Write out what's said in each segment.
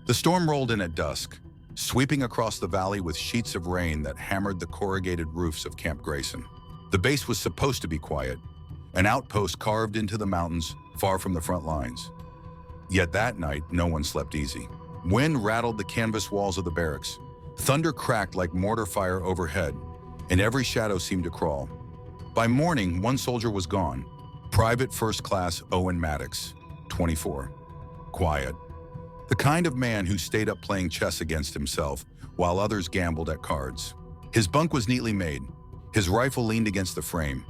The storm rolled in at dusk, sweeping across the valley with sheets of rain that hammered the corrugated roofs of Camp Grayson. The base was supposed to be quiet, an outpost carved into the mountains far from the front lines. Yet that night, no one slept easy. Wind rattled the canvas walls of the barracks. Thunder cracked like mortar fire overhead, and every shadow seemed to crawl. By morning, one soldier was gone. Private First Class Owen Maddox, 24. Quiet. The kind of man who stayed up playing chess against himself while others gambled at cards. His bunk was neatly made. His rifle leaned against the frame.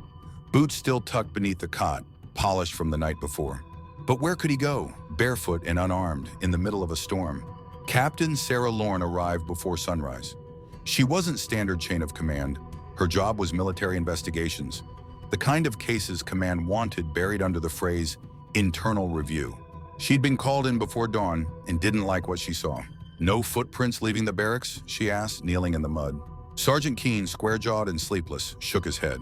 Boots still tucked beneath the cot, polished from the night before. But where could he go, barefoot and unarmed, in the middle of a storm? Captain Sarah Lorne arrived before sunrise. She wasn't standard chain of command. Her job was military investigations, the kind of cases command wanted buried under the phrase internal review. She'd been called in before dawn and didn't like what she saw. No footprints leaving the barracks, she asked, kneeling in the mud. Sergeant Keene, square-jawed and sleepless, shook his head.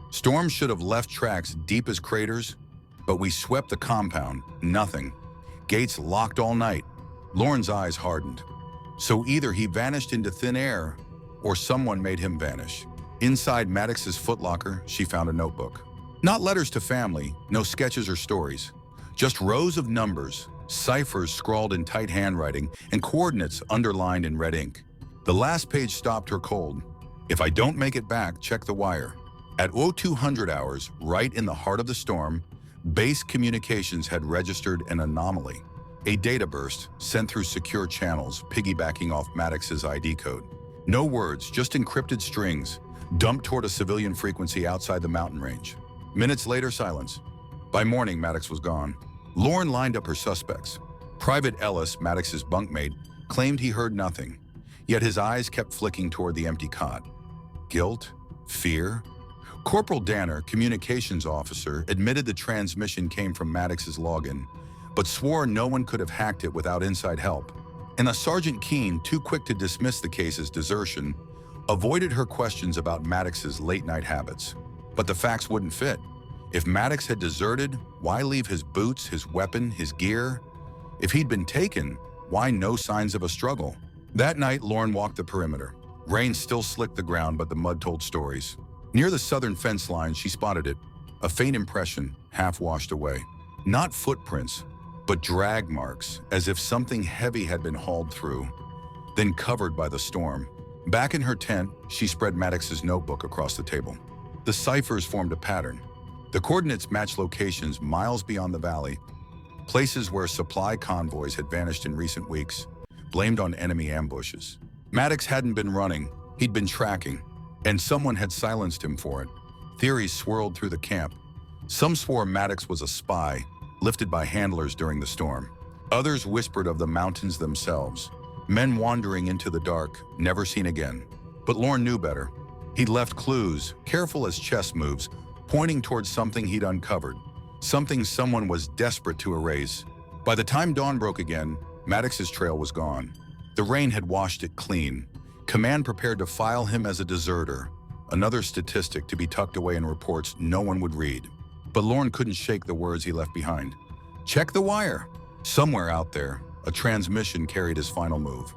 Storms should have left tracks deep as craters, but we swept the compound, nothing. Gates locked all night. Lorne's eyes hardened. So either he vanished into thin air, or someone made him vanish. Inside Maddox's footlocker, she found a notebook. Not letters to family, no sketches or stories. Just rows of numbers, ciphers scrawled in tight handwriting, and coordinates underlined in red ink. The last page stopped her cold. If I don't make it back, check the wire. At 0200 hours, right in the heart of the storm, base communications had registered an anomaly. A data burst sent through secure channels, piggybacking off Maddox's ID code. No words, just encrypted strings, dumped toward a civilian frequency outside the mountain range. Minutes later, silence. By morning, Maddox was gone. Lorne lined up her suspects. Private Ellis, Maddox's bunkmate, claimed he heard nothing, yet his eyes kept flicking toward the empty cot. Guilt? Fear? Corporal Danner, communications officer, admitted the transmission came from Maddox's login, but swore no one could have hacked it without inside help. And a Sergeant Keene, too quick to dismiss the case as desertion, avoided her questions about Maddox's late-night habits. But the facts wouldn't fit. If Maddox had deserted, why leave his boots, his weapon, his gear? If he'd been taken, why no signs of a struggle? That night, Lorne walked the perimeter. Rain still slicked the ground, but the mud told stories. Near the southern fence line, she spotted it, a faint impression, half washed away. Not footprints, but drag marks, as if something heavy had been hauled through, then covered by the storm. Back in her tent, she spread Maddox's notebook across the table. The ciphers formed a pattern. The coordinates matched locations miles beyond the valley, places where supply convoys had vanished in recent weeks, blamed on enemy ambushes. Maddox hadn't been running, he'd been tracking, and someone had silenced him for it. Theories swirled through the camp. Some swore Maddox was a spy, lifted by handlers during the storm. Others whispered of the mountains themselves, men wandering into the dark, never seen again. But Lorne knew better. He'd left clues, careful as chess moves, pointing towards something he'd uncovered, something someone was desperate to erase. By the time dawn broke again, Maddox's trail was gone. The rain had washed it clean. Command prepared to file him as a deserter, another statistic to be tucked away in reports no one would read. But Lorne couldn't shake the words he left behind. Check the wire. Somewhere out there, a transmission carried his final move.